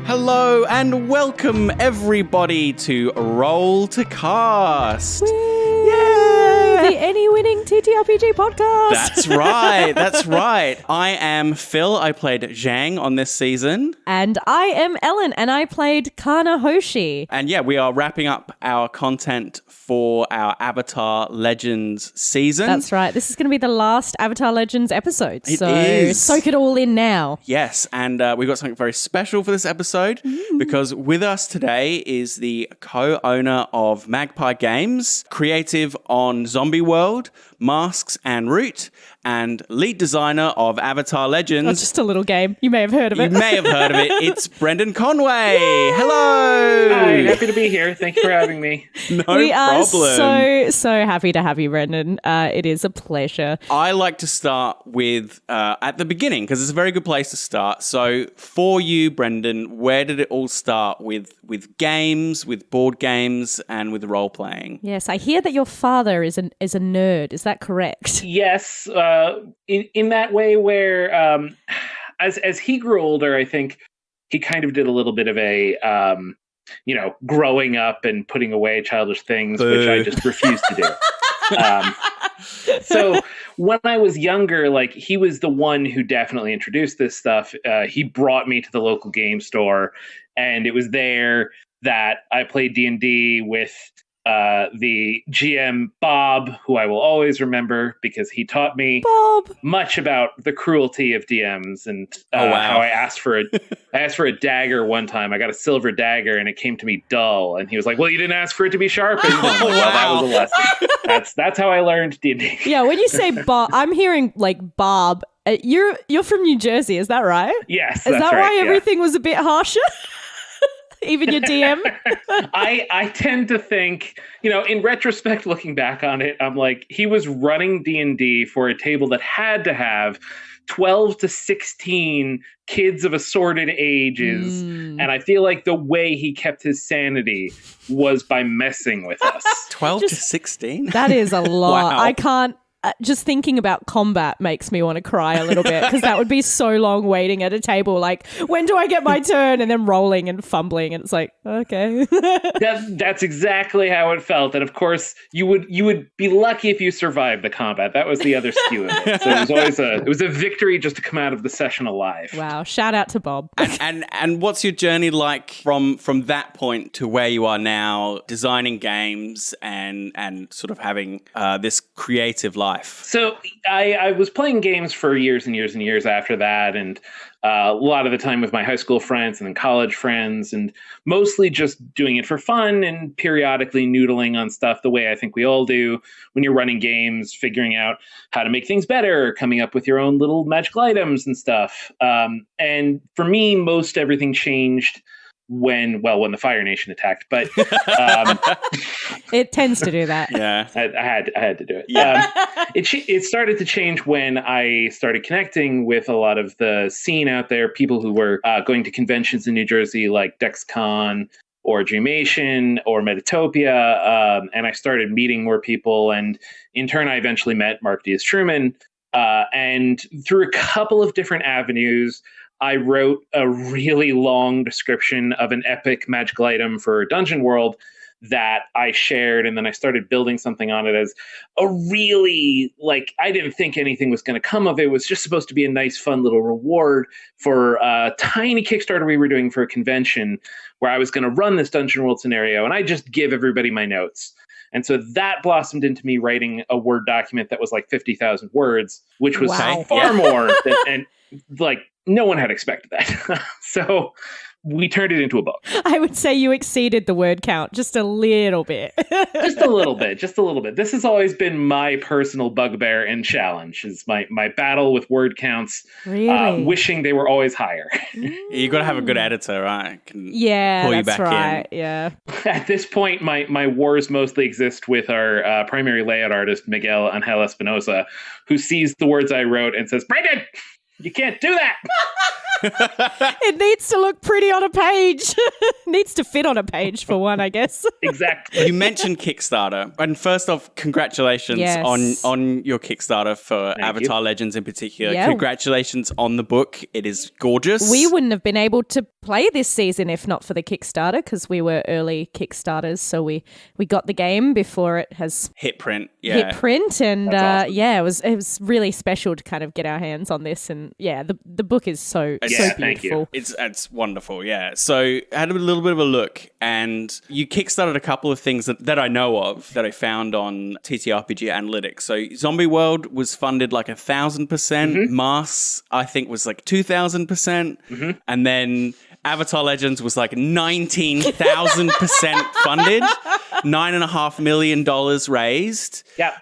Hello and welcome everybody to Roll to Cast. Yay! The Any Winning TTRPG podcast. That's right. I am Phil. I played Zhang on this season. And I am Ellen, and I played Kana Hoshi. And yeah, we are wrapping up our content for our Avatar Legends season. That's right. This is going to be the last Avatar Legends episode. It is. Soak it all in now. Yes, and we've got something very special for this episode because with us today is the co-owner of Magpie Games, creative on Zombie World, Masks and Root, and lead designer of Avatar Legends. Oh, just a little game. You may have heard of it. You may have heard of it. It's Brendan Conway. Yay! Hello. Hi, happy to be here. Thank you for having me. No We are problem. so happy to have you, Brendan. It is a pleasure. I like to start with at the beginning because it's a very good place to start. So for you, Brendan, where did it all start with games, with board games, and with role playing? Yes, I hear that your father is a nerd. Is that correct? Yes, in that way where as he grew older, I think he kind of did a little bit of a growing up and putting away childish things, which I just refused to do. So when I was younger, like, he was the one who definitely introduced this stuff. He brought me to the local game store, and it was there that I played D&D with the GM Bob, who I will always remember because he taught me much about the cruelty of DMs and how I asked for a dagger one time. I got a silver dagger and it came to me dull, and he was like, "Well, you didn't ask for it to be sharpened." Well, that was a lesson. That's how I learned D&D. Yeah, when you say Bob, I'm hearing like Bob. You're from New Jersey, is that right? Yes, is that's that right, why yeah. everything was a bit harsher? Even your DM? I tend to think, in retrospect, looking back on it, I'm like, he was running D&D for a table that had to have 12 to 16 kids of assorted ages. And I feel like the way he kept his sanity was by messing with us. 12 to 16? That is a lot. Wow. I can't. Just thinking about combat makes me want to cry a little bit because that would be so long waiting at a table. Like, when do I get my turn? And then rolling and fumbling. And it's like, okay. That's exactly how it felt. And of course, you would be lucky if you survived the combat. That was the other skew of it. So it was a victory just to come out of the session alive. Wow. Shout out to Bob. And what's your journey like from that point to where you are now, designing games and sort of having this creative life? So I was playing games for years and years and years after that, and a lot of the time with my high school friends and then college friends, and mostly just doing it for fun and periodically noodling on stuff the way I think we all do when you're running games, figuring out how to make things better, coming up with your own little magical items and stuff. And for me, most everything changed when the Fire Nation attacked, but it tends to do that. Yeah, I had to do it. Yeah. It started to change when I started connecting with a lot of the scene out there, people who were going to conventions in New Jersey like DexCon or Dreamation or Metatopia, and I started meeting more people, and in turn I eventually met Mark Diaz-Truman, and through a couple of different avenues I wrote a really long description of an epic magical item for Dungeon World that I shared, and then I started building something on it as a really, I didn't think anything was going to come of it. It was just supposed to be a nice, fun little reward for a tiny Kickstarter we were doing for a convention where I was going to run this Dungeon World scenario, and I just give everybody my notes. And so that blossomed into me writing a Word document that was like 50,000 words, which was far more than, no one had expected that. So we turned it into a book. I would say you exceeded the word count just a little bit. Just a little bit. This has always been my personal bugbear and challenge, is my battle with word counts, really? Wishing they were always higher. You got to have a good editor, right? Pull you that's back right. in. Yeah. At this point, my wars mostly exist with our primary layout artist, Miguel Angel Espinosa, who sees the words I wrote and says, "Brendan, you can't do that." It needs to look pretty on a page. Needs to fit on a page for one, I guess. Exactly. You mentioned Kickstarter, and first off, congratulations Yes. on your Kickstarter for Thank Avatar Legends in particular. Yeah. Congratulations on the book; it is gorgeous. We wouldn't have been able to play this season if not for the Kickstarter, because we were early Kickstarters, so we got the game before it has hit print, hit print, and That's awesome. it was really special to kind of get our hands on this, and the book is so Yeah, thank you. beautiful. It's wonderful, yeah. So I had a little bit of a look, and you kickstarted a couple of things that I know of that I found on TTRPG Analytics. So Zombie World was funded like 1,000%. Masks, I think, was like 2,000%. And then Avatar Legends was like 19,000% funded. $9.5 million raised. Yeah.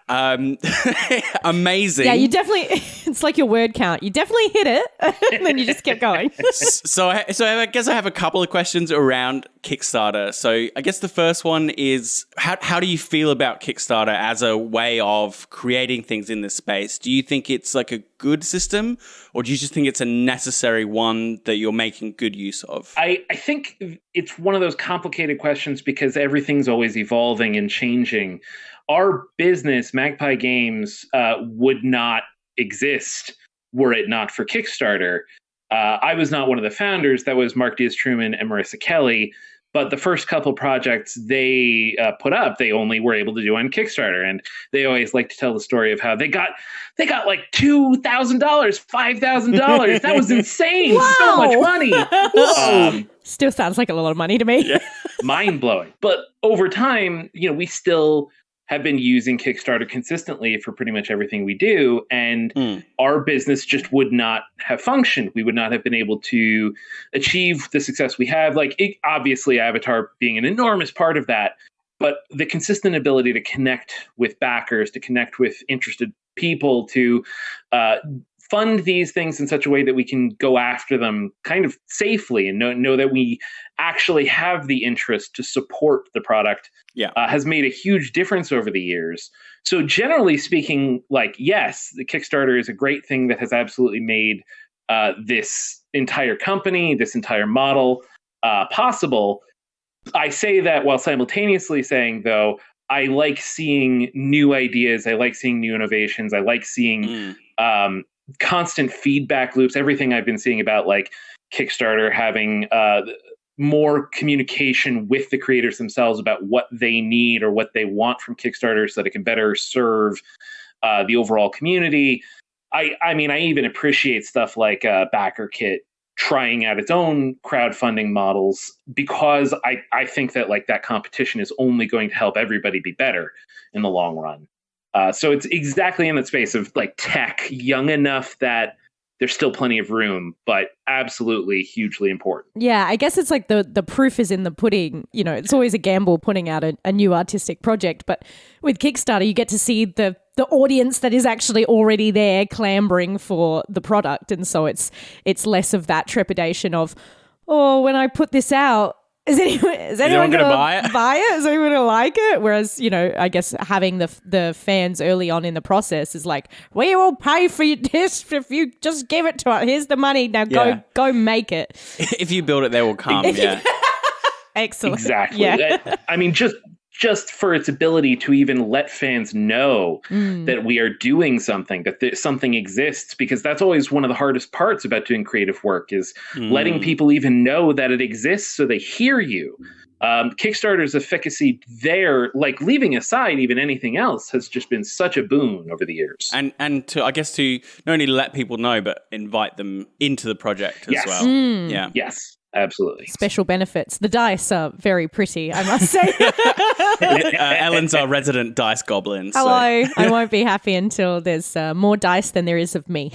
Amazing. Yeah, you definitely, it's like your word count. You definitely hit it, and then you just kept going. So I guess I have a couple of questions around Kickstarter. So I guess the first one is, how do you feel about Kickstarter as a way of creating things in this space? Do you think it's like a good system, or do you just think it's a necessary one that you're making good use of? I think it's one of those complicated questions because everything's always evolving and changing. Our business, Magpie Games, would not exist were it not for Kickstarter. I was not one of the founders. That was Mark Diaz-Truman and Marissa Kelly. But the first couple projects they put up, they only were able to do on Kickstarter. And they always like to tell the story of how they got like $2,000, $5,000. That was insane. Wow. So much money. Still sounds like a lot of money to me. Mind blowing. But over time, we still have been using Kickstarter consistently for pretty much everything we do. And our business just would not have functioned. We would not have been able to achieve the success we have. Obviously, Avatar being an enormous part of that, but the consistent ability to connect with backers, to connect with interested people, to fund these things in such a way that we can go after them kind of safely and know that we actually have the interest to support the product has made a huge difference over the years. So generally speaking, yes, the Kickstarter is a great thing that has absolutely made this entire company, this entire model possible. I say that while simultaneously saying, though, I like seeing new ideas. I like seeing new innovations. I like seeing constant feedback loops. Everything I've been seeing about Kickstarter having more communication with the creators themselves about what they need or what they want from Kickstarter so that it can better serve the overall community. I mean, I even appreciate stuff like BackerKit trying out its own crowdfunding models because I think that that competition is only going to help everybody be better in the long run. So it's exactly in that space of tech, young enough that there's still plenty of room, but absolutely hugely important. Yeah, I guess it's the proof is in the pudding. It's always a gamble putting out a new artistic project, but with Kickstarter, you get to see the audience that is actually already there clambering for the product. And so it's less of that trepidation of, oh, when I put this out, is anyone going to buy it? Is anyone going to like it? Whereas, I guess having the fans early on in the process is we will pay for this if you just give it to us. Here's the money. Now go make it. If you build it, they will come. Yeah. Excellent. Exactly. Yeah. I mean, just for its ability to even let fans know that we are doing something, that something exists, because that's always one of the hardest parts about doing creative work is letting people even know that it exists so they hear you. Kickstarter's efficacy there, leaving aside even anything else, has just been such a boon over the years. And to not only let people know, but invite them into the project as well. Yeah. Yes. Absolutely. Special benefits. The dice are very pretty, I must say. Ellen's our resident dice goblin. So. Hello. I won't be happy until there's more dice than there is of me.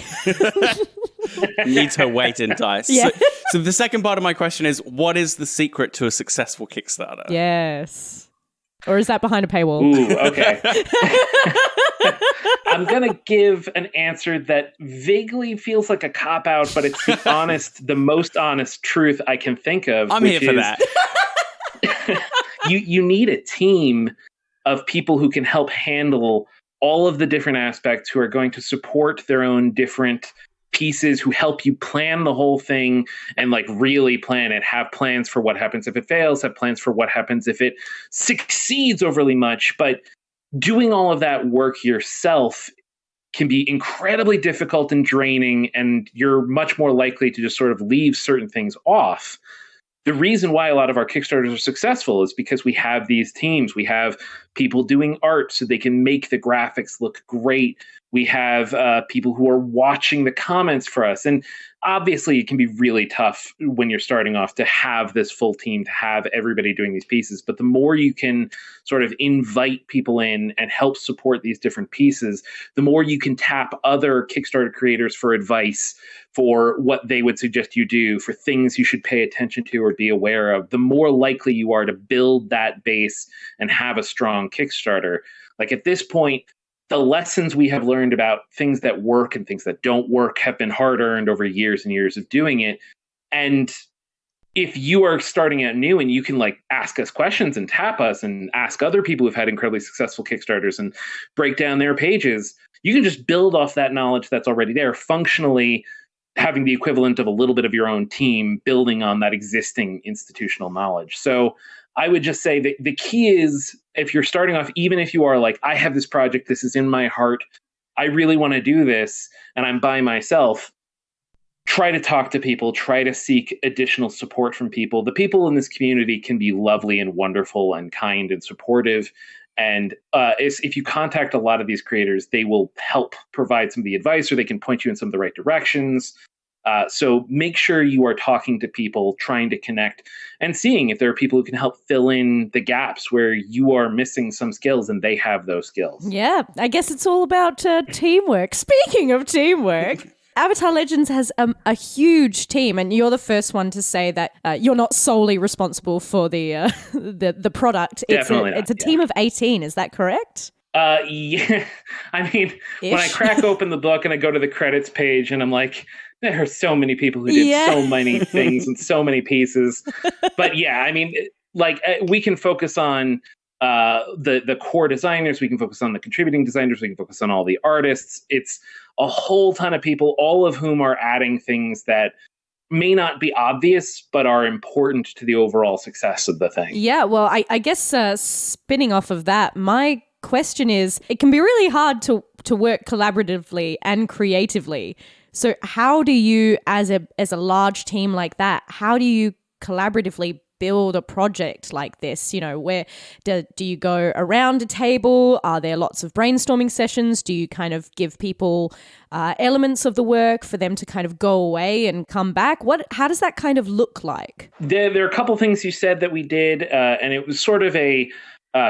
Needs her weight in dice. Yeah. So the second part of my question is, what is the secret to a successful Kickstarter? Yes. Or is that behind a paywall? Ooh, okay. I'm going to give an answer that vaguely feels like a cop-out, but it's the most honest truth I can think of. I'm here for that. You need a team of people who can help handle all of the different aspects, who are going to support their own different pieces who help you plan the whole thing and like really plan it, have plans for what happens if it fails, have plans for what happens if it succeeds overly much. But doing all of that work yourself can be incredibly difficult and draining, and you're much more likely to just sort of leave certain things off. The reason why a lot of our Kickstarters are successful is because we have these teams. We have people doing art so they can make the graphics look great. We have people who are watching the comments for us. And obviously, it can be really tough when you're starting off to have this full team, to have everybody doing these pieces. But the more you can sort of invite people in and help support these different pieces, the more you can tap other Kickstarter creators for advice, for what they would suggest you do, for things you should pay attention to or be aware of, the more likely you are to build that base and have a strong Kickstarter. Like at this point, the lessons we have learned about things that work and things that don't work have been hard-earned over years and years of doing it. And if you are starting out new and you can like ask us questions and tap us and ask other people who've had incredibly successful Kickstarters and break down their pages, you can just build off that knowledge that's already there, functionally having the equivalent of a little bit of your own team building on that existing institutional knowledge. So I would just say that the key is, if you're starting off, even if you are like, I have this project, this is in my heart, I really want to do this, and I'm by myself, try to talk to people, try to seek additional support from people. The people in this community can be lovely and wonderful and kind and supportive. And if you contact a lot of these creators, they will help provide some of the advice, or they can point you in some of the right directions. So make sure you are talking to people, trying to connect, and seeing if there are people who can help fill in the gaps where you are missing some skills and they have those skills. Yeah, I guess it's all about teamwork. Speaking of teamwork, Avatar Legends has a huge team, and you're the first one to say that you're not solely responsible for the product. Definitely it's a team of 18. Is that correct? Yeah. I mean, when I crack open the book and I go to the credits page and I'm like, there are so many people who did so many things and so many pieces. But yeah, I mean, like we can focus on the core designers, we can focus on the contributing designers, we can focus on all the artists. It's a whole ton of people, all of whom are adding things that may not be obvious, but are important to the overall success of the thing. Yeah, well, I guess spinning off of that, my question is, it can be really hard to work collaboratively and creatively. So how do you, as a large team like that, how do you collaboratively build a project like this? You know, where do you go around a table? Are there lots of brainstorming sessions? Do you kind of give people elements of the work for them to kind of go away and come back? How does that kind of look like? There are a couple things you said that we did, and it was sort of a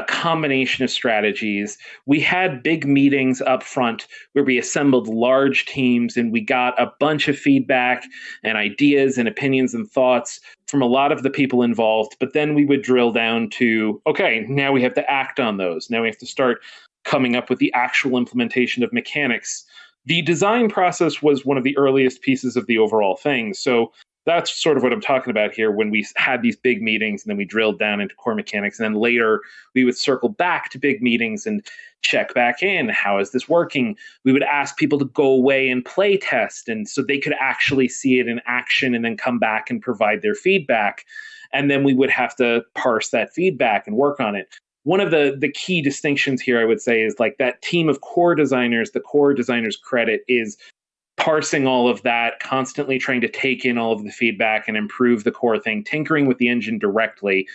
combination of strategies. We had big meetings up front where we assembled large teams and we got a bunch of feedback and ideas and opinions and thoughts from a lot of the people involved. But then we would drill down to, okay, now we have to act on those. Now we have to start coming up with the actual implementation of mechanics. The design process was one of the earliest pieces of the overall thing. So that's sort of what I'm talking about here, when we had these big meetings and then we drilled down into core mechanics. And then later we would circle back to big meetings and check back in. How is this working? We would ask people to go away and play test, and so they could actually see it in action and then come back and provide their feedback. And then we would have to parse that feedback and work on it. One of the key distinctions here, I would say, is like that team of core designers, the core designers credit is parsing all of that, constantly trying to take in all of the feedback and improve the core thing, tinkering with the engine directly,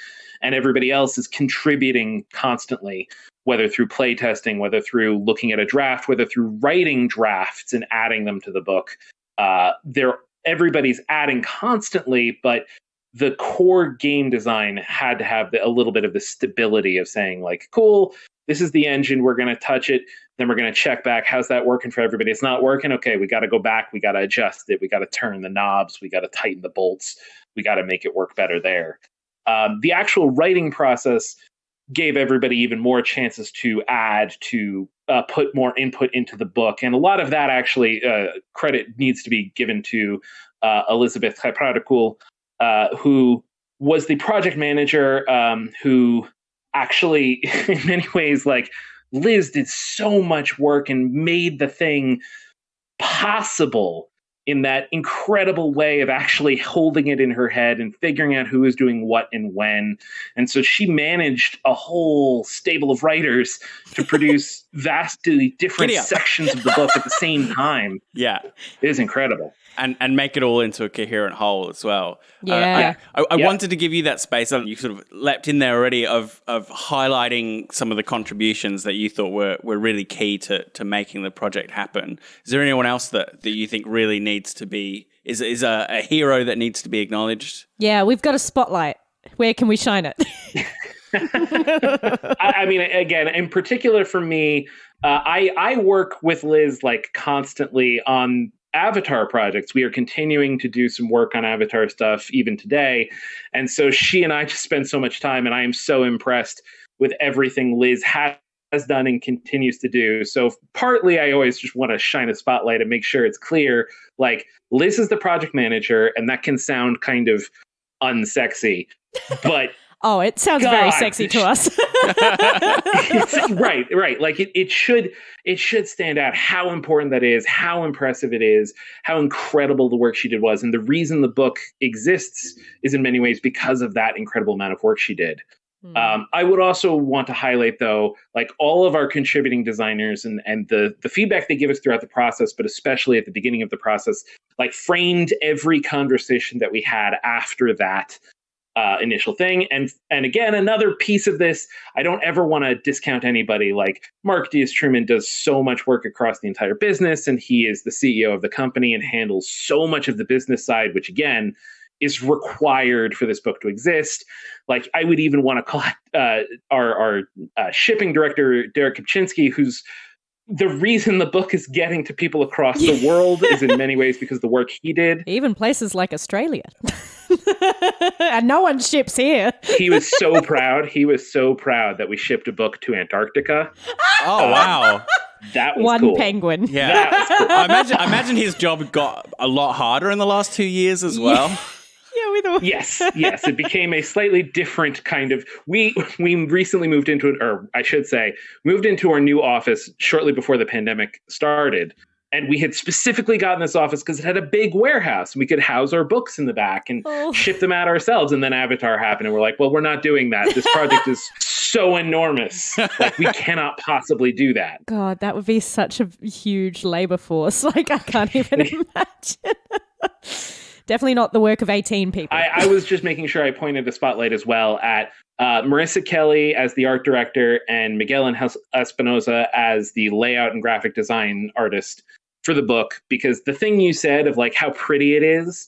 and everybody else is contributing constantly, whether through playtesting, whether through looking at a draft, whether through writing drafts and adding them to the book. Everybody's adding constantly, but the core game design had to have a little bit of the stability of saying, like, cool, this is the engine, we're going to touch it, then we're going to check back, how's that working for everybody? It's not working? Okay, we got to go back, we got to adjust it, we got to turn the knobs, we got to tighten the bolts, we got to make it work better there. The actual writing process gave everybody even more chances to add, to put more input into the book. And a lot of that actually credit needs to be given to Elizabeth Hypradicul, who was the project manager, who actually, in many ways, like, Liz did so much work and made the thing possible in that incredible way of actually holding it in her head and figuring out who is doing what and when. And so she managed a whole stable of writers to produce vastly different sections of the book at the same time. Yeah. It is incredible. And make it all into a coherent whole as well. Yeah. I wanted to give you that space. You sort of leapt in there already of highlighting some of the contributions that you thought were really key to making the project happen. Is there anyone else that you think really needs to be, is a hero that needs to be acknowledged? Yeah, we've got a spotlight. Where can we shine it? I mean, again, in particular for me, I work with Liz like constantly on Avatar projects. We are continuing to do some work on Avatar stuff even today. And so she and I just spend so much time, and I am so impressed with everything Liz has done and continues to do. So partly I always just want to shine a spotlight and make sure it's clear, like, Liz is the project manager, and that can sound kind of unsexy, but oh, it sounds very sexy to us. Right. Like it should stand out how important that is, how impressive it is, how incredible the work she did was. And the reason the book exists is in many ways because of that incredible amount of work she did. I would also want to highlight, though, like all of our contributing designers and the feedback they give us throughout the process, but especially at the beginning of the process, like framed every conversation that we had after that initial thing. And again, another piece of this, I don't ever want to discount anybody. Like Mark Diaz-Truman does so much work across the entire business, and he is the CEO of the company and handles so much of the business side, which again is required for this book to exist. Like I would even want to call our shipping director, Derek Kopczynski, who's the reason the book is getting to people across the world is in many ways because of the work he did. Even places like Australia. And no one ships here. He was so proud. He was so proud that we shipped a book to Antarctica. Oh, wow. That was one cool. penguin. Yeah. That was cool. I imagine his job got a lot harder in the last 2 years as well. Yes. It became a slightly different kind of. We recently moved into moved into our new office shortly before the pandemic started. And we had specifically gotten this office because it had a big warehouse. We could house our books in the back and ship them out ourselves. And then Avatar happened. And we're like, well, we're not doing that. This project is so enormous. Like, we cannot possibly do that. God, that would be such a huge labor force. Like, I can't even imagine. Definitely not the work of 18 people. I was just making sure I pointed the spotlight as well at Marissa Kelly as the art director and Miguel Espinosa as the layout and graphic design artist for the book. Because the thing you said of like how pretty it is,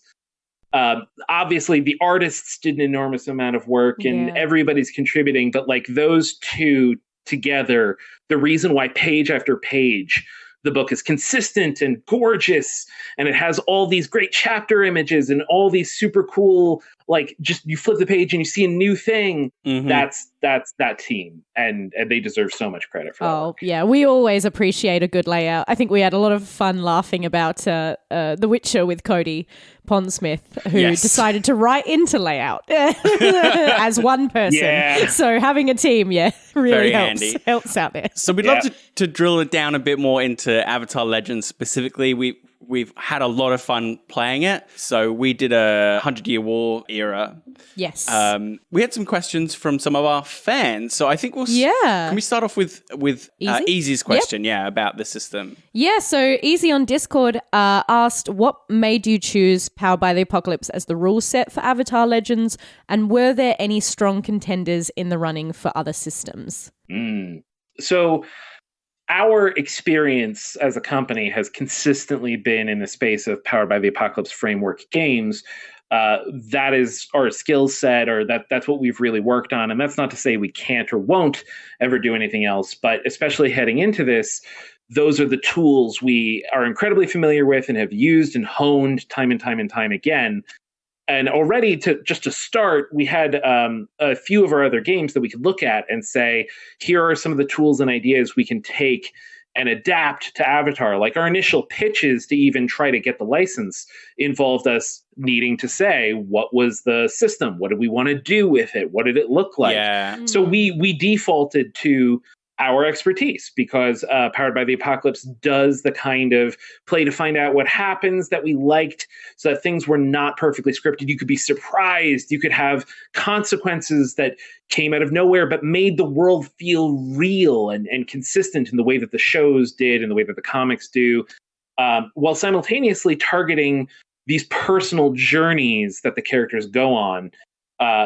obviously the artists did an enormous amount of work and everybody's contributing. But like those two together, the reason why page after page the book is consistent and gorgeous, and it has all these great chapter images and all these super cool, like, just you flip the page and you see a new thing. Mm-hmm. That's that team, and they deserve so much credit for that. Oh, yeah. We always appreciate a good layout. I think we had a lot of fun laughing about The Witcher with Cody Pondsmith, who decided to write into layout as one person. Yeah. So having a team, really Very helps out there. So we'd love to drill it down a bit more into Avatar Legends specifically. We've had a lot of fun playing it. So we did a 100-Year War era. Yes. We had some questions from some of our fans. So I think can we start off with Easy's question, about the system? Yeah, so Easy on Discord asked, what made you choose Powered by the Apocalypse as the rule set for Avatar Legends? And were there any strong contenders in the running for other systems? So our experience as a company has consistently been in the space of Powered by the Apocalypse framework games. That is our skill set, or that's what we've really worked on. And that's not to say we can't or won't ever do anything else, but especially heading into this, those are the tools we are incredibly familiar with and have used and honed time and time again. And already to start, we had a few of our other games that we could look at and say, here are some of the tools and ideas we can take and adapt to Avatar. Like our initial pitches to even try to get the license involved us needing to say, what was the system? What did we want to do with it? What did it look like? Yeah. So we defaulted to our expertise, because Powered by the Apocalypse does the kind of play to find out what happens that we liked, so that things were not perfectly scripted. You could be surprised. You could have consequences that came out of nowhere but made the world feel real and consistent in the way that the shows did and the way that the comics do, while simultaneously targeting these personal journeys that the characters go on.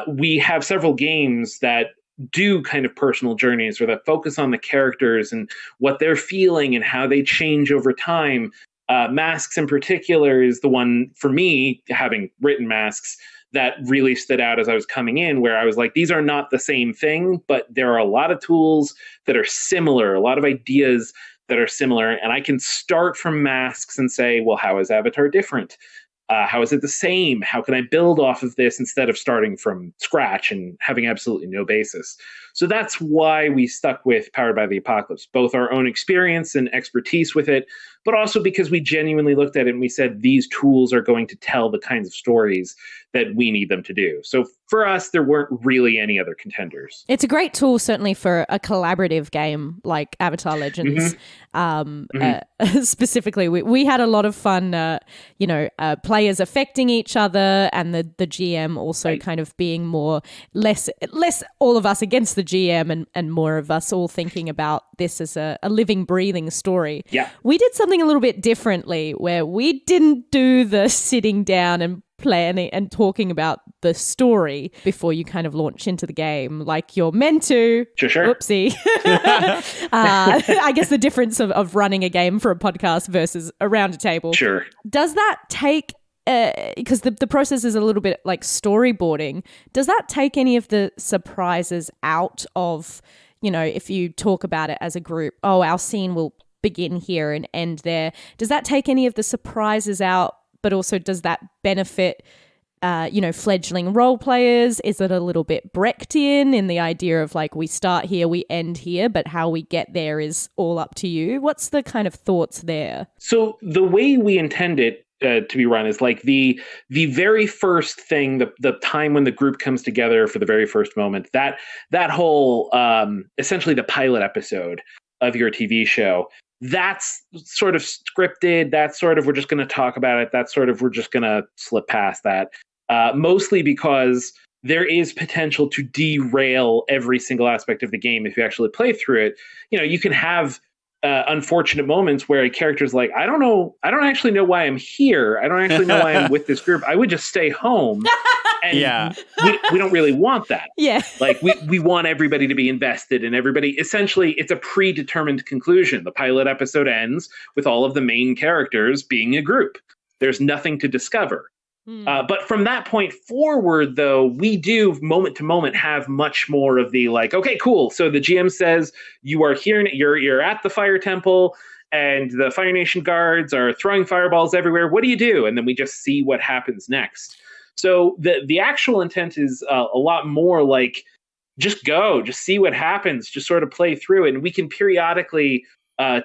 We have several games that do kind of personal journeys, or that focus on the characters and what they're feeling and how they change over time. Masks in particular is the one for me, having written Masks, that really stood out as I was coming in, where I was like, these are not the same thing, but there are a lot of tools that are similar, a lot of ideas that are similar. And I can start from Masks and say, well, how is Avatar different? How is it the same? How can I build off of this instead of starting from scratch and having absolutely no basis? So that's why we stuck with Powered by the Apocalypse, both our own experience and expertise with it, but also because we genuinely looked at it and we said, these tools are going to tell the kinds of stories that we need them to do. So for us, there weren't really any other contenders. It's a great tool, certainly for a collaborative game like Avatar Legends. Specifically, we had a lot of fun, players affecting each other, and the GM also kind of being less all of us against the GM and more of us all thinking about this as a living, breathing story. Yeah. We did something a little bit differently, where we didn't do the sitting down and planning and talking about the story before you kind of launch into the game like you're meant to. Sure. Oopsie. I guess the difference of running a game for a podcast versus around a table. Sure. Does that take, because the process is a little bit like storyboarding, does that take any of the surprises out of, if you talk about it as a group, our scene will begin here and end there. Does that take any of the surprises out? But also, does that benefit, fledgling role players? Is it a little bit Brechtian in the idea of like, we start here, we end here, but how we get there is all up to you? What's the kind of thoughts there? So the way we intend it to be run is like the very first thing, the time when the group comes together for the very first moment, that whole, essentially the pilot episode of your TV show. That's sort of scripted. That's sort of, we're just going to talk about it. That's sort of, we're just going to slip past that. Mostly because there is potential to derail every single aspect of the game if you actually play through it. You can have unfortunate moments where a character's like, I don't actually know why I'm here. I don't actually know why I'm with this group. I would just stay home. And we don't really want that. Yeah. Like we want everybody to be invested, and everybody, essentially it's a predetermined conclusion. The pilot episode ends with all of the main characters being a group. There's nothing to discover. But from that point forward, though, we do moment to moment have much more of the like, okay, cool. So the GM says you are here, you're at the Fire Temple, and the Fire Nation guards are throwing fireballs everywhere. What do you do? And then we just see what happens next. So the actual intent is a lot more like, just go, just see what happens, just sort of play through it. And we can periodically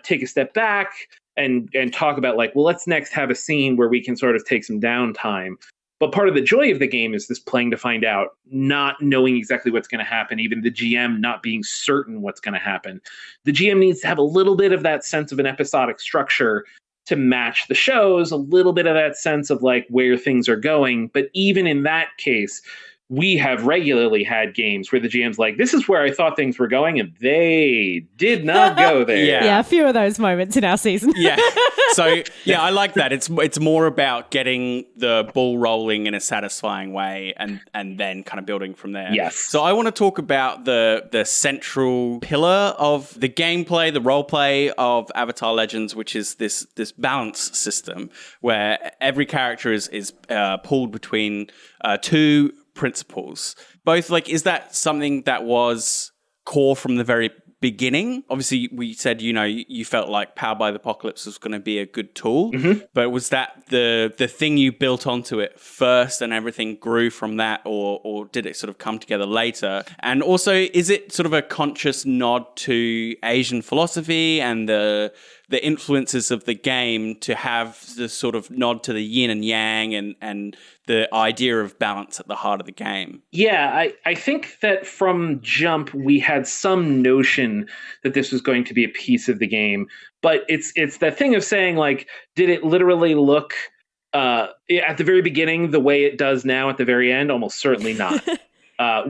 take a step back and talk about like, well, let's next have a scene where we can sort of take some downtime. But part of the joy of the game is this playing to find out, not knowing exactly what's going to happen, even the GM not being certain what's going to happen. The GM needs to have a little bit of that sense of an episodic structure to match the shows, a little bit of that sense of like where things are going. But even in that case, we have regularly had games where the GM's like, this is where I thought things were going, and they did not go there. Yeah, a few of those moments in our season. Yeah. So, yeah, I like that. It's more about getting the ball rolling in a satisfying way and then kind of building from there. Yes. So I want to talk about the central pillar of the gameplay, the role play of Avatar Legends, which is this balance system where every character is pulled between two principles. Both, like, is that something that was core from the very beginning? Obviously, we said, you felt like Powered by the Apocalypse was going to be a good tool, but was that the thing you built onto it first and everything grew from that, or did it sort of come together later? And also, is it sort of a conscious nod to Asian philosophy and the the influences of the game to have the sort of nod to the yin and yang and the idea of balance at the heart of the game. Yeah, I think that from jump, we had some notion that this was going to be a piece of the game. But it's that thing of saying, like, did it literally look at the very beginning the way it does now at the very end? Almost certainly not.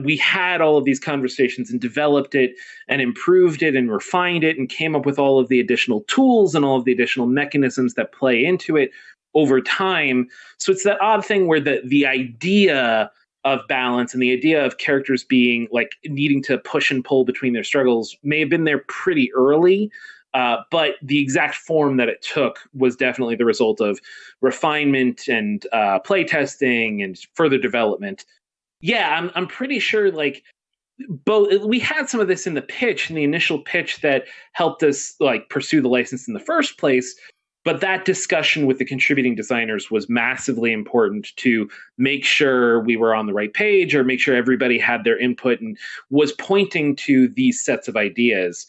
We had all of these conversations and developed it and improved it and refined it and came up with all of the additional tools and all of the additional mechanisms that play into it over time. So it's that odd thing where the idea of balance and the idea of characters being like needing to push and pull between their struggles may have been there pretty early. But the exact form that it took was definitely the result of refinement and play testing and further development. Yeah, I'm pretty sure like both we had some of this in the initial pitch that helped us like pursue the license in the first place. But that discussion with the contributing designers was massively important to make sure we were on the right page or make sure everybody had their input and was pointing to these sets of ideas.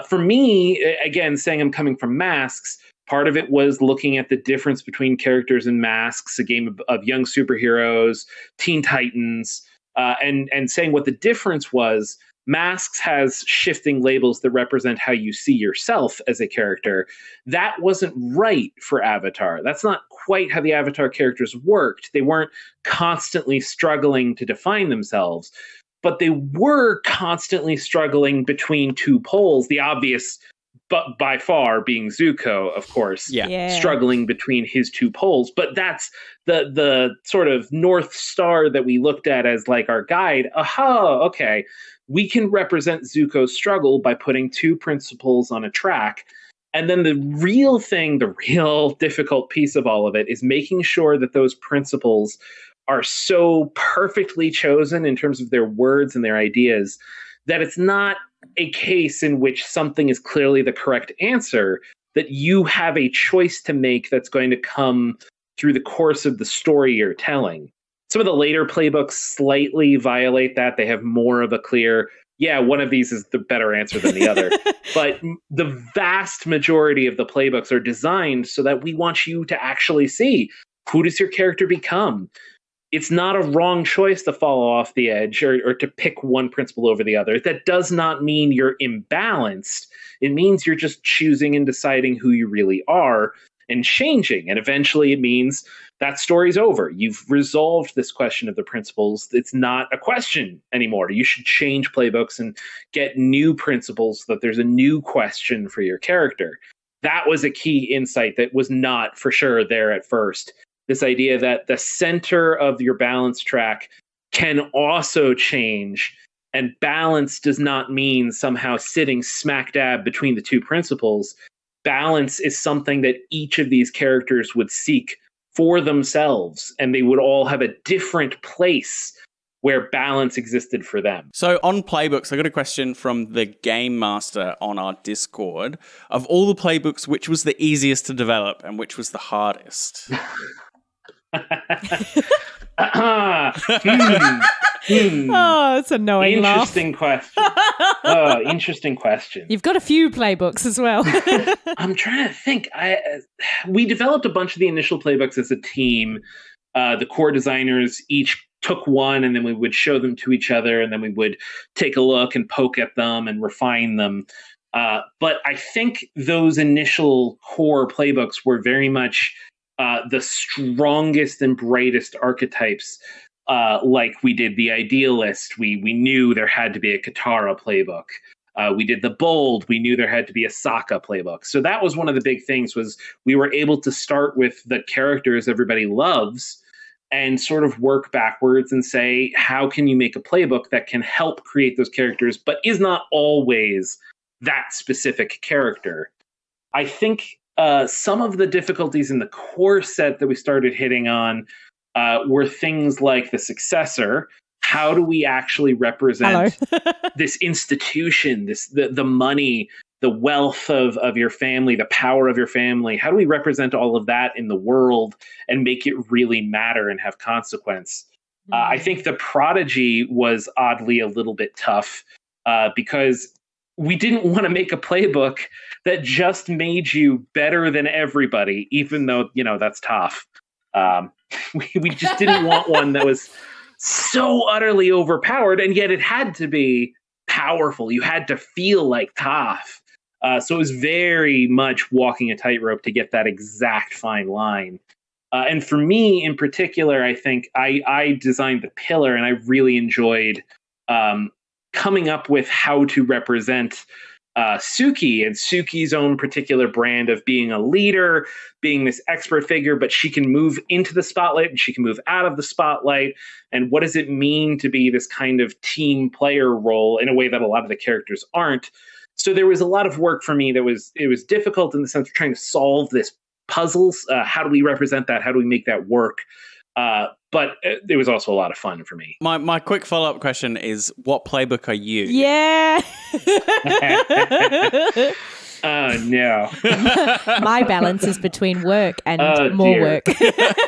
For me, again, saying I'm coming from Masks, part of it was looking at the difference between characters and Masks, a game of young superheroes, Teen Titans, and saying what the difference was. Masks has shifting labels that represent how you see yourself as a character. That wasn't right for Avatar. That's not quite how the Avatar characters worked. They weren't constantly struggling to define themselves, but they were constantly struggling between two poles. The obvious, but by far, being Zuko, of course, struggling between his two poles. But that's the sort of North Star that we looked at as like our guide. Aha, okay. We can represent Zuko's struggle by putting two principles on a track. And then the real thing, the real difficult piece of all of it is making sure that those principles are so perfectly chosen in terms of their words and their ideas that it's not a case in which something is clearly the correct answer, that you have a choice to make that's going to come through the course of the story you're telling. Some of the later playbooks slightly violate that. They have more of a clear, one of these is the better answer than the other. But the vast majority of the playbooks are designed so that we want you to actually see, who does your character become? It's not a wrong choice to fall off the edge or to pick one principle over the other. That does not mean you're imbalanced. It means you're just choosing and deciding who you really are and changing. And eventually it means that story's over. You've resolved this question of the principles. It's not a question anymore. You should change playbooks and get new principles so that there's a new question for your character. That was a key insight that was not for sure there at first. This idea that the center of your balance track can also change, and balance does not mean somehow sitting smack dab between the two principles. Balance is something that each of these characters would seek for themselves, and they would all have a different place where balance existed for them. So on playbooks, I got a question from the game master on our Discord. Of all the playbooks, which was the easiest to develop and which was the hardest? Oh, it's a knowing laugh. Interesting question. Interesting question. You've got a few playbooks as well. I'm trying to think. We developed a bunch of the initial playbooks as a team. The core designers each took one, and then we would show them to each other, and then we would take a look and poke at them and refine them. But I think those initial core playbooks were very much the strongest and brightest archetypes. Like we did the Idealist, we knew there had to be a Katara playbook. We did the Bold, we knew there had to be a Sokka playbook. So that was one of the big things, was we were able to start with the characters everybody loves and sort of work backwards and say, how can you make a playbook that can help create those characters, but is not always that specific character? I think some of the difficulties in the core set that we started hitting on were things like the successor. How do we actually represent this institution, the money, the wealth of your family, the power of your family? How do we represent all of that in the world and make it really matter and have consequence? I think the Prodigy was oddly a little bit tough because we didn't want to make a playbook that just made you better than everybody, even though, that's tough. We just didn't want one that was so utterly overpowered, and yet it had to be powerful. You had to feel like Toph. So it was very much walking a tightrope to get that exact fine line. And for me in particular, I think I designed the pillar, and I really enjoyed coming up with how to represent Suki and Suki's own particular brand of being a leader, being this expert figure, but she can move into the spotlight and she can move out of the spotlight. And what does it mean to be this kind of team player role in a way that a lot of the characters aren't? So there was a lot of work for me it was difficult in the sense of trying to solve this puzzles. How do we represent that? How do we make that work? But it was also a lot of fun for me. My quick follow-up question is, what playbook are you? Yeah. Oh, no. My balance is between work and more work.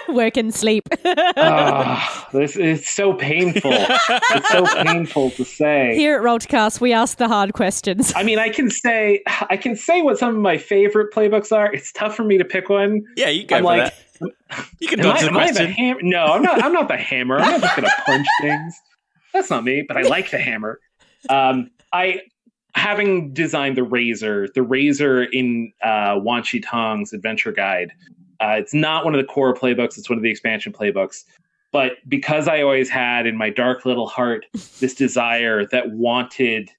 Work and sleep. This is so painful. It's so painful to say. Here at Rollcast, we ask the hard questions. I mean, I can say what some of my favorite playbooks are. It's tough for me to pick one. Yeah, you go for that. You can dodge the question. No, I'm not the hammer. I'm not just going to punch things. That's not me, but I like the hammer. Having designed the razor in Wan Shi Tong's Adventure Guide, it's not one of the core playbooks. It's one of the expansion playbooks. But because I always had in my dark little heart this desire that wanted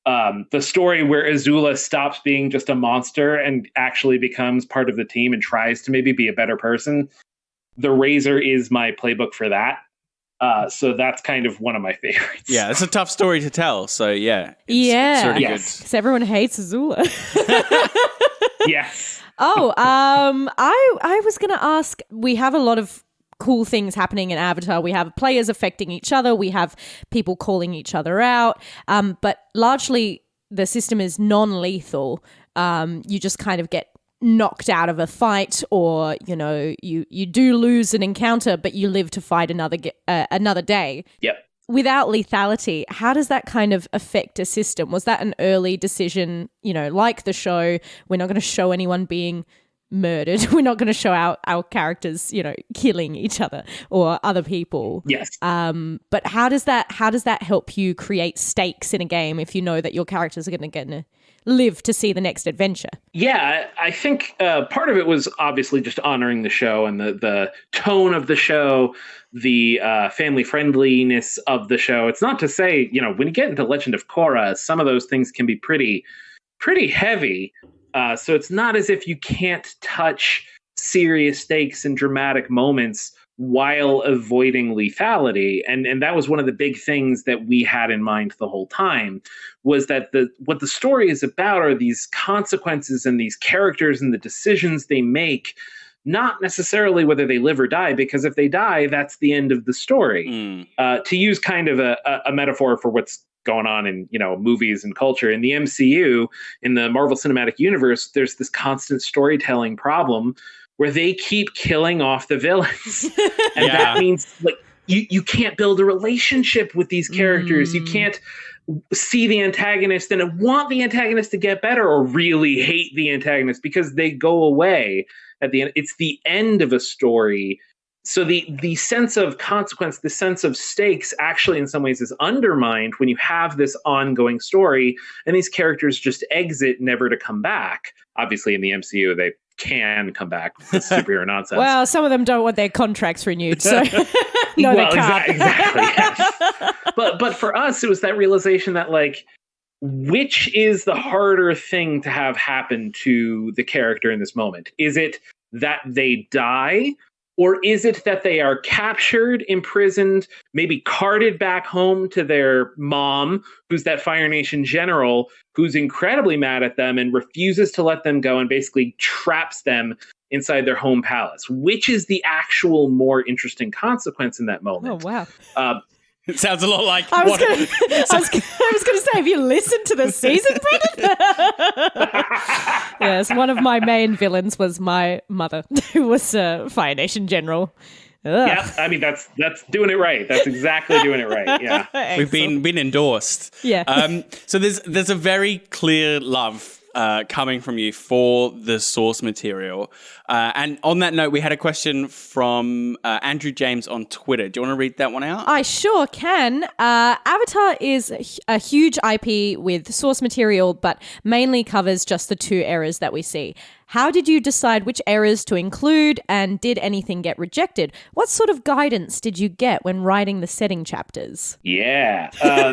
the story where Azula stops being just a monster and actually becomes part of the team and tries to maybe be a better person, the razor is my playbook for that. So that's kind of one of my favorites. Yeah, it's a tough story to tell. So yeah. It's really yes. good. Because everyone hates Azula. Yes. I was going to ask, we have a lot of cool things happening in Avatar. We have players affecting each other. We have people calling each other out. But largely the system is non-lethal. You just kind of get knocked out of a fight, or you do lose an encounter, but you live to fight another day. Yep. Without lethality, how does that kind of affect a system? Was that an early decision, like the show, we're not going to show anyone being murdered, we're not going to show our characters killing each other or other people? Yes. But how does that help you create stakes in a game if you know that your characters are going to live to see the next adventure? Yeah, I think part of it was obviously just honoring the show and the tone of the show, the family friendliness of the show. It's not to say, when you get into Legend of Korra, some of those things can be pretty heavy. So it's not as if you can't touch serious stakes and dramatic moments while avoiding lethality. And that was one of the big things that we had in mind the whole time, was that what the story is about are these consequences and these characters and the decisions they make, not necessarily whether they live or die, because if they die, that's the end of the story. To use kind of a metaphor for what's going on in movies and culture, in the MCU, in the Marvel Cinematic Universe, there's this constant storytelling problem where they keep killing off the villains. And that means you can't build a relationship with these characters. You can't see the antagonist and want the antagonist to get better, or really hate the antagonist, because they go away at the end. It's the end of a story. So the sense of consequence, the sense of stakes, actually in some ways is undermined when you have this ongoing story and these characters just exit, never to come back. Obviously in the MCU, they can come back with superhero nonsense. Well, some of them don't want their contracts renewed, so no, they can't. Exactly. Yes. But for us, it was that realization that which is the harder thing to have happen to the character in this moment? Is it that they die? Or is it that they are captured, imprisoned, maybe carted back home to their mom, who's that Fire Nation general, who's incredibly mad at them and refuses to let them go and basically traps them inside their home palace? Which is the actual more interesting consequence in that moment? Oh, wow. It sounds a lot like... I was going to say, have you listened to the season, Brendan? Yes, one of my main villains was my mother, who was a Fire Nation general. Yeah, I mean that's doing it right. That's exactly doing it right. Yeah, We've been endorsed. Yeah. So there's a very clear love coming from you for the source material. And on that note, we had a question from Andrew James on Twitter. Do you want to read that one out? I sure can. Avatar is a huge IP with source material, but mainly covers just the 2 eras that we see. How did you decide which eras to include, and did anything get rejected? What sort of guidance did you get when writing the setting chapters? Yeah.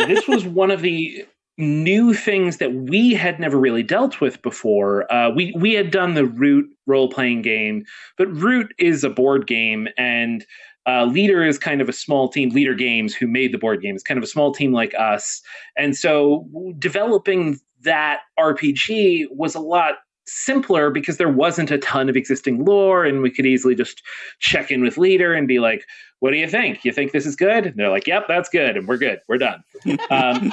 This was one of the new things that we had never really dealt with before. We had done the Root role-playing game, but Root is a board game, and Leader is kind of a small team. Leader Games, who made the board game, is kind of a small team like us. And so developing that RPG was a lot simpler because there wasn't a ton of existing lore, and we could easily just check in with Leader and be like, what do you think? You think this is good? And they're like, yep, that's good. And we're good. We're done.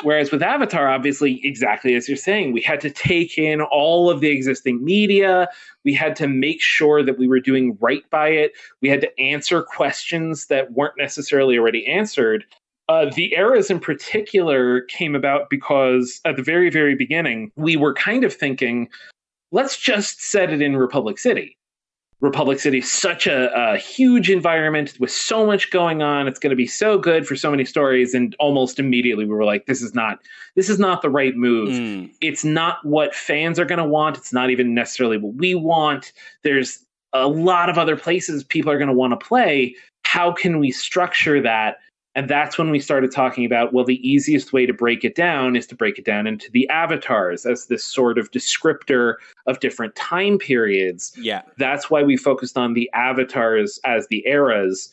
Whereas with Avatar, obviously, exactly as you're saying, we had to take in all of the existing media. We had to make sure that we were doing right by it. We had to answer questions that weren't necessarily already answered. The eras in particular came about because at the very, very beginning, we were kind of thinking, let's just set it in Republic City. Republic City is such a huge environment with so much going on. It's going to be so good for so many stories. And almost immediately we were like, this is not the right move. It's not what fans are going to want. It's not even necessarily what we want. There's a lot of other places people are going to want to play. How can we structure that? And that's when we started talking about, well, the easiest way to break it down is to break it down into the avatars as this sort of descriptor of different time periods. Yeah. That's why we focused on the avatars as the eras,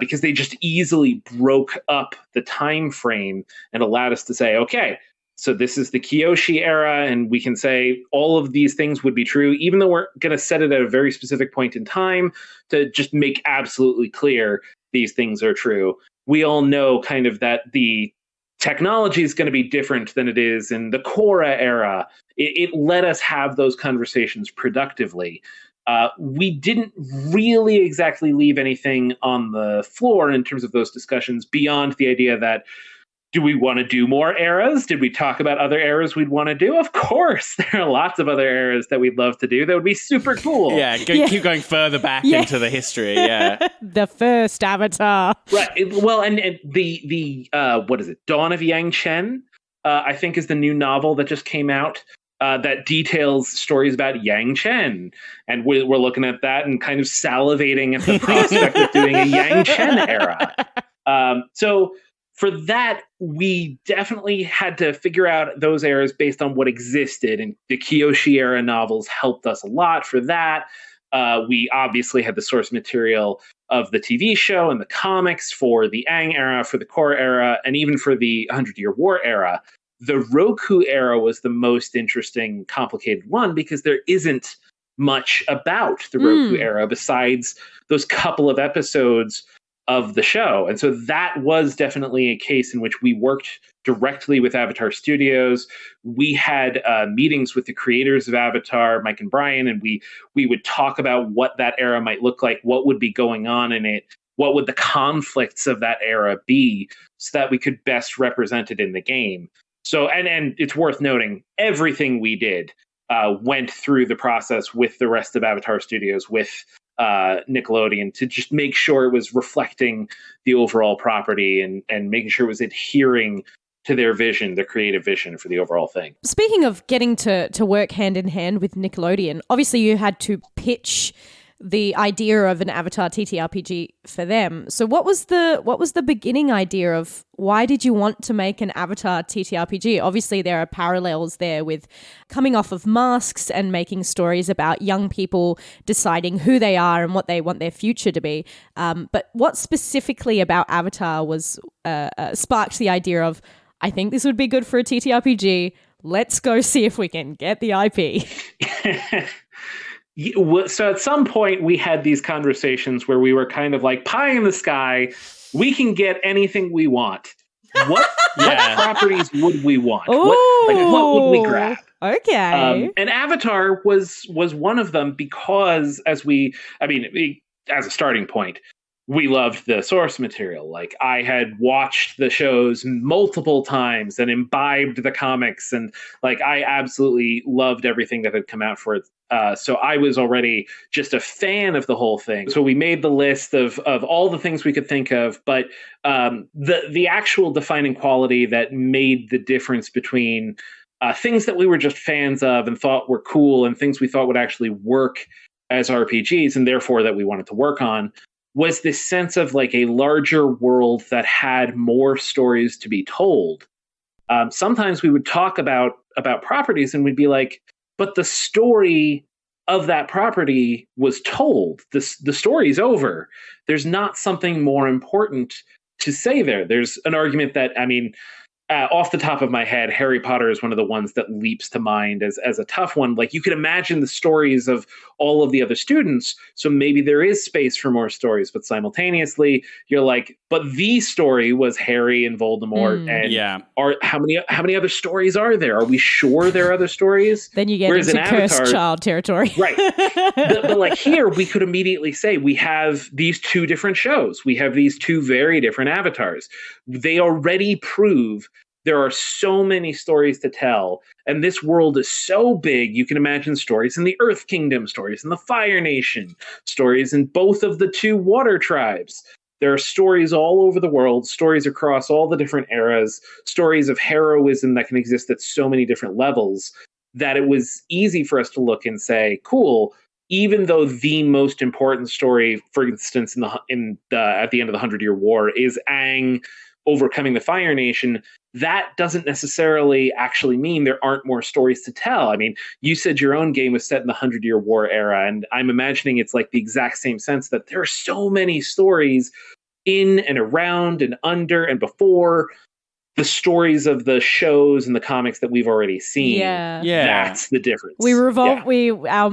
because they just easily broke up the time frame and allowed us to say, okay, so this is the Kyoshi era, and we can say all of these things would be true, even though we're going to set it at a very specific point in time to just make absolutely clear these things are true. We all know kind of that the technology is going to be different than it is in the Korra era. It let us have those conversations productively. We didn't really exactly leave anything on the floor in terms of those discussions beyond the idea that, do we want to do more eras? Did we talk about other eras we'd want to do? Of course. There are lots of other eras that we'd love to do. That would be super cool. Yeah, keep going further back into the history. Yeah. The first Avatar. Right. Well, and the what is it? Dawn of Yang Chen, I think is the new novel that just came out that details stories about Yang Chen. And we're looking at that and kind of salivating at the prospect of doing a Yang Chen era. So for that, we definitely had to figure out those eras based on what existed. And the Kyoshi era novels helped us a lot for that. We obviously had the source material of the TV show and the comics for the Aang era, for the Korra era, and even for the 100-Year War era. The Roku era was the most interesting, complicated one because there isn't much about the Roku era besides those couple of episodes of the show. And so that was definitely a case in which we worked directly with Avatar Studios. We had meetings with the creators of Avatar, Mike and Brian, and we would talk about what that era might look like, what would be going on in it, what would the conflicts of that era be, so that we could best represent it in the game. So, and it's worth noting, everything we did went through the process with the rest of Avatar Studios, with Nickelodeon, to just make sure it was reflecting the overall property and making sure it was adhering to their vision, their creative vision for the overall thing. Speaking of getting to work hand in hand with Nickelodeon, obviously you had to pitch the idea of an Avatar TTRPG for them. So what was the beginning idea of why did you want to make an Avatar TTRPG? Obviously there are parallels there with coming off of Masks and making stories about young people deciding who they are and what they want their future to be. But what specifically about Avatar was sparked the idea of, I think this would be good for a TTRPG. Let's go see if we can get the IP. So at some point we had these conversations where we were kind of like pie in the sky. We can get anything we want. What properties would we want? What would we grab? Okay. And Avatar was one of them because as a starting point, we loved the source material. Like, I had watched the shows multiple times and imbibed the comics, and like I absolutely loved everything that had come out for it. So I was already just a fan of the whole thing. So we made the list of all the things we could think of, but the actual defining quality that made the difference between things that we were just fans of and thought were cool and things we thought would actually work as RPGs and therefore that we wanted to work on was this sense of like a larger world that had more stories to be told. Sometimes we would talk about properties and we'd be like, but the story of that property was told. The story's over. There's not something more important to say there. There's an argument that, I mean, off the top of my head, Harry Potter is one of the ones that leaps to mind as a tough one. Like, you could imagine the stories of all of the other students, so maybe there is space for more stories, but simultaneously you're like, but the story was Harry and Voldemort, and how many other stories are there? Are we sure there are other stories? Then you get into cursed child territory. Right. But like here, we could immediately say we have these two different shows. We have these two very different avatars. They already prove there are so many stories to tell, and this world is so big, you can imagine stories in the Earth Kingdom, stories in the Fire Nation, stories in both of the two water tribes. There are stories all over the world, stories across all the different eras, stories of heroism that can exist at so many different levels, that it was easy for us to look and say, cool, even though the most important story, for instance, at the end of the 100-Year War, is Aang overcoming the Fire Nation, that doesn't necessarily actually mean there aren't more stories to tell. I mean, you said your own game was set in the 100-Year War era, and I'm imagining it's like the exact same sense that there are so many stories in and around and under and before the stories of the shows and the comics that we've already seen. Yeah. That's the difference.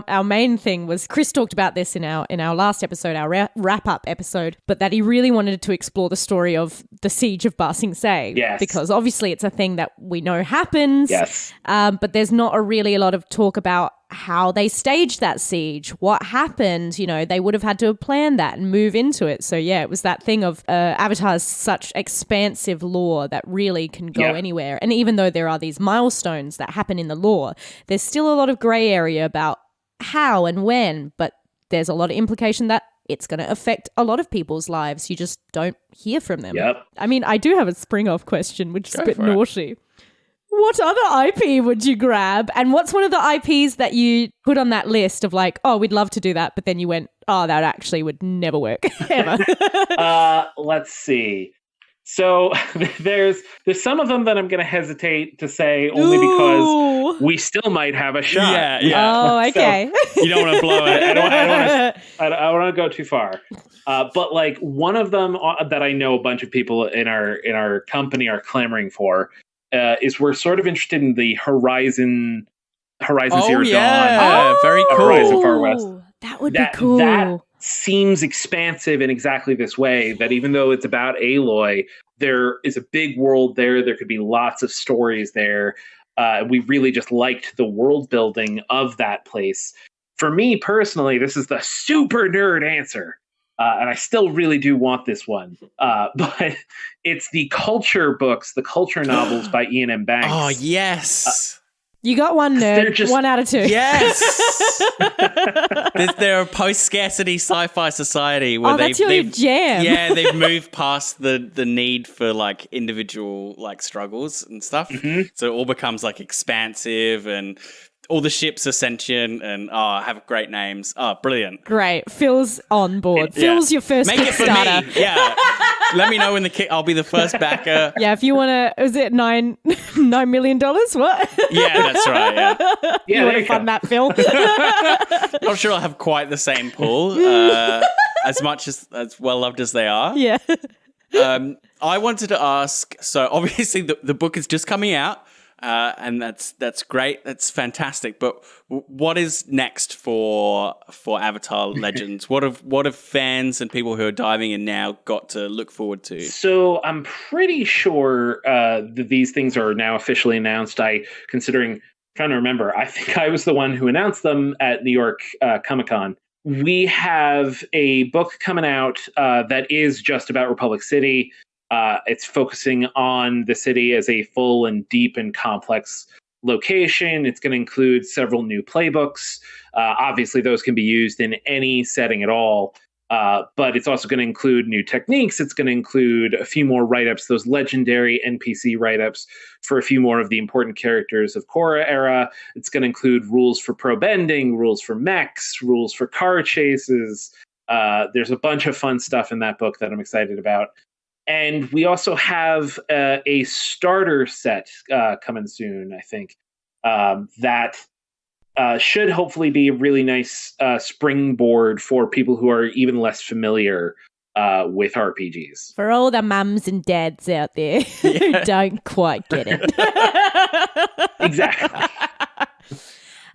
Our main thing was, Chris talked about this in our last episode, our wrap-up episode, but that he really wanted to explore the story of the Siege of Ba Sing Se. Yes. Because obviously it's a thing that we know happens. Yes. But there's not a lot of talk about how they staged that siege, what happened. You know, they would have had to have planned that and move into it. So yeah, it was that thing of Avatar's such expansive lore that really can go anywhere. And even though there are these milestones that happen in the lore, there's still a lot of grey area about how and when, but there's a lot of implication that it's going to affect a lot of people's lives. You just don't hear from them. Yep. I mean, I do have a spring-off question, which is a bit naughty. What other IP would you grab? And what's one of the IPs that you put on that list of like, oh, we'd love to do that, but then you went, oh, that actually would never work, ever? Let's see. So there's some of them that I'm going to hesitate to say only because we still might have a shot. Yeah. Oh, okay. So you don't want to blow it. I don't want to go too far. But like one of them that I know a bunch of people in our company are clamoring for is we're sort of interested in the Horizon Zero Dawn. Very cool. Horizon Far West. That would be cool. That seems expansive in exactly this way, that even though it's about Aloy, there is a big world there. There could be lots of stories there. We really just liked the world building of that place. For me personally, this is the super nerd answer. And I still really do want this one. But it's the culture books, the culture novels by Ian M. Banks. Oh, yes. You got one nerd. 1 out of 2. Yes. They're a post-scarcity sci-fi society where that's your jam. Yeah, they've moved past the need for like individual like struggles and stuff. Mm-hmm. So it all becomes like expansive and all the ships are sentient and have great names. Oh, brilliant. Great. Phil's on board. Phil's your first Make it for Kickstarter. me. Yeah. Let me know when I'll be the first backer. Yeah, if you want to, is it $9 million? What? Yeah, that's right. Yeah. You want to fund that, Phil? Not sure I'll have quite the same pull as much as well loved as they are. Yeah. I wanted to ask, so obviously the book is just coming out. And that's great. That's fantastic. But what is next for Avatar Legends? What have fans and people who are diving in now got to look forward to? So I'm pretty sure that these things are now officially announced. Trying to remember, I think I was the one who announced them at New York Comic-Con. we have a book coming out that is just about Republic City. It's focusing on the city as a full and deep and complex location. It's going to include several new playbooks. Obviously, those can be used in any setting at all. But it's also going to include new techniques. It's going to include a few more write-ups, those legendary NPC write-ups for a few more of the important characters of Korra era. It's going to include rules for pro bending, rules for mechs, rules for car chases. There's a bunch of fun stuff in that book that I'm excited about. And we also have a starter set coming soon, I think, that should hopefully be a really nice springboard for people who are even less familiar with RPGs. For all the mums and dads out there who don't quite get it. Exactly.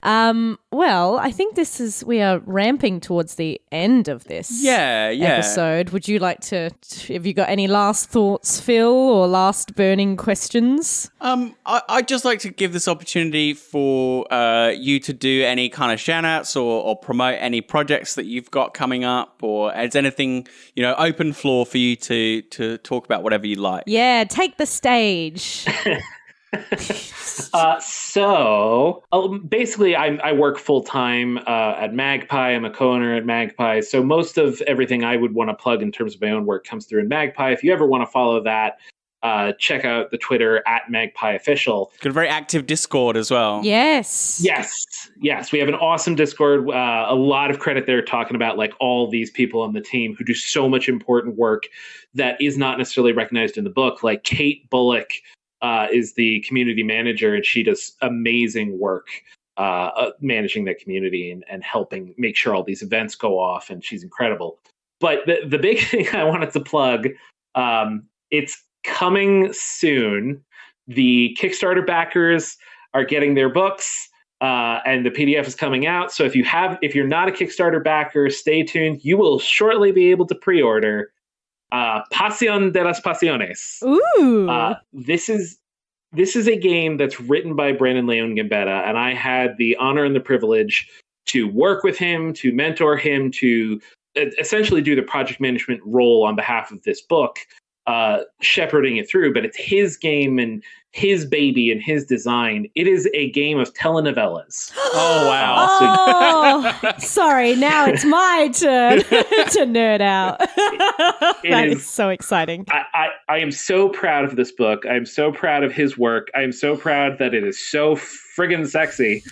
Well, I think we are ramping towards the end of this episode. Would you like to, have you got any last thoughts, Phil, or last burning questions? I'd just like to give this opportunity for you to do any kind of shout-outs or promote any projects that you've got coming up, or is anything, open floor for you to talk about whatever you like. Yeah, take the stage. So basically I work full-time at Magpie. I'm a co-owner at Magpie. So most of everything I would want to plug in terms of my own work comes through in Magpie. If you ever want to follow that, check out the Twitter at Magpie Official. Got a very active Discord as well. Yes. We have an awesome Discord. A lot of credit there talking about like all these people on the team who do so much important work that is not necessarily recognized in the book. Like Kate Bullock is the community manager, and she does amazing work managing that community and helping make sure all these events go off, and she's incredible. But the big thing I wanted to plug, it's coming soon. The Kickstarter backers are getting their books, and the PDF is coming out. So if you're not a Kickstarter backer, stay tuned. You will shortly be able to pre-order Pasión de las Pasiones. Ooh. This is a game that's written by Brandon Leon Gambetta, and I had the honor and the privilege to work with him, to mentor him, to essentially do the project management role on behalf of this book, shepherding it through. But it's his game and his baby and his design. It is a game of telenovelas. Oh, wow. Sorry, now it's my turn to nerd out. That is so exciting. I am so proud of this book. I am so proud of his work. I am so proud that it is so friggin' sexy.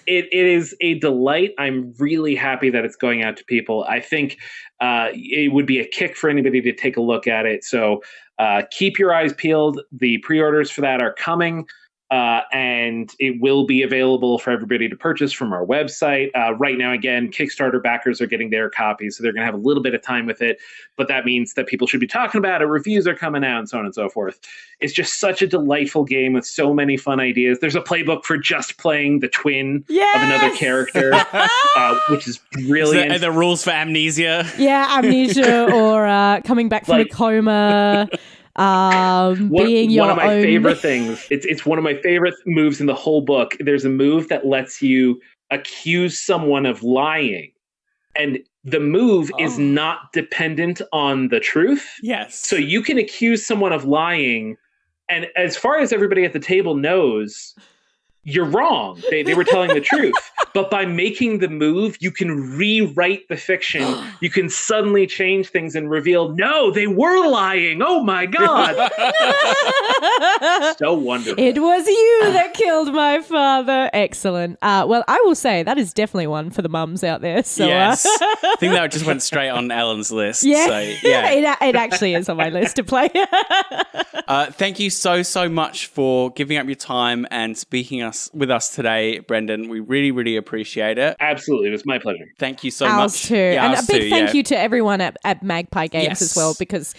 It is a delight. I'm really happy that it's going out to people. I think it would be a kick for anybody to take a look at it. So keep your eyes peeled. The pre-orders for that are coming, and it will be available for everybody to purchase from our website. Right now, again, Kickstarter backers are getting their copies, so they're going to have a little bit of time with it, but that means that people should be talking about it, reviews are coming out, and so on and so forth. It's just such a delightful game with so many fun ideas. There's a playbook for just playing the twin of another character, which is brilliant. Are there rules for amnesia? Yeah, amnesia or coming back from a coma. Being your one of my own favorite things. It's one of my favorite moves in the whole book. There's a move that lets you accuse someone of lying, and the move is not dependent on the truth. Yes. So you can accuse someone of lying, and as far as everybody at the table knows, you're wrong. They were telling the truth. But by making the move, you can rewrite the fiction. You can suddenly change things and reveal, no, they were lying. Oh my God. So wonderful. It was you that killed my father. Excellent. Well, I will say that is definitely one for the mums out there. So, yes. I think that just went straight on Ellen's list. Yeah, so, yeah. it actually is on my list to play. Thank you so much for giving up your time and speaking with us today, Brendan. We really, really appreciate it. Absolutely. It was my pleasure. Thank you so Ours much. too. Yeah, and ours a big too, thank you to everyone at Magpie Games as well, because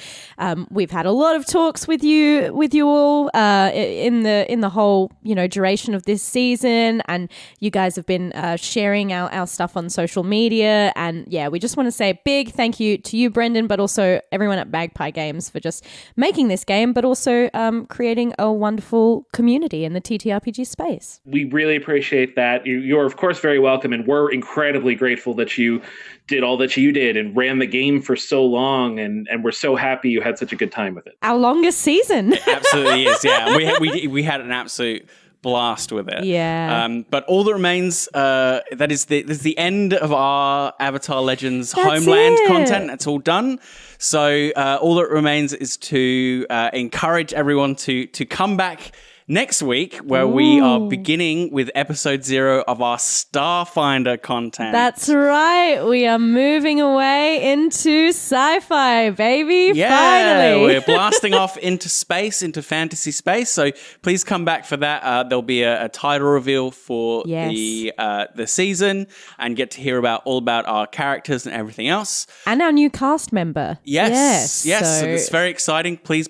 we've had a lot of talks with you all in the whole duration of this season, and you guys have been sharing our stuff on social media, and we just want to say a big thank you to you, Brendan, but also everyone at Magpie Games for just making this game, but also creating a wonderful community in the TTRPG space. space. We really appreciate that. You're, of course, very welcome, and we're incredibly grateful that you did all that you did and ran the game for so long, and we're so happy you had such a good time with it. Our longest season. It absolutely is, yeah. And we had an absolute blast with it. Yeah. But all that remains, that is the end of our Avatar Legends That's Homeland it. content. That's all done. So all that remains is to encourage everyone to come back next week, where we are beginning with episode 0 of our Starfinder content. That's right. We are moving away into sci-fi, baby. Yeah, Finally. we're blasting off into space, into fantasy space. So please come back for that. There'll be a title reveal for the season, and get to hear all about our characters and everything else. And our new cast member. Yes. So So it's very exciting. Please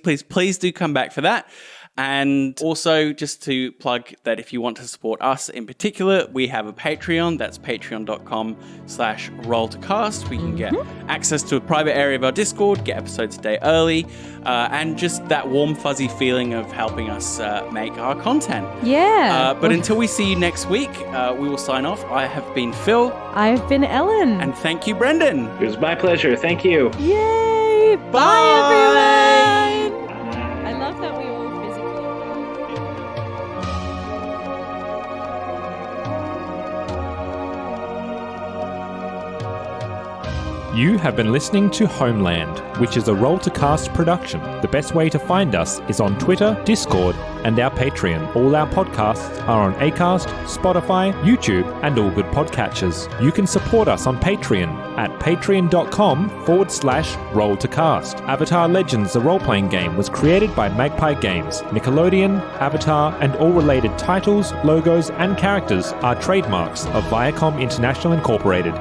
do come back for that. And also, just to plug that if you want to support us in particular, we have a Patreon. That's patreon.com/roll2cast. We can get access to a private area of our Discord, get episodes a day early, and just that warm, fuzzy feeling of helping us make our content. Yeah. But until we see you next week, we will sign off. I have been Phil. I've been Ellen. And thank you, Brendan. It was my pleasure. Thank you. Yay! Bye, everyone! I love that we all You have been listening to Homeland, which is a Roll2Cast production. The best way to find us is on Twitter, Discord, and our Patreon. All our podcasts are on Acast, Spotify, YouTube, and all good podcatchers. You can support us on Patreon at patreon.com/Roll2Cast. Avatar Legends, the role-playing game, was created by Magpie Games. Nickelodeon, Avatar, and all related titles, logos, and characters are trademarks of Viacom International Incorporated.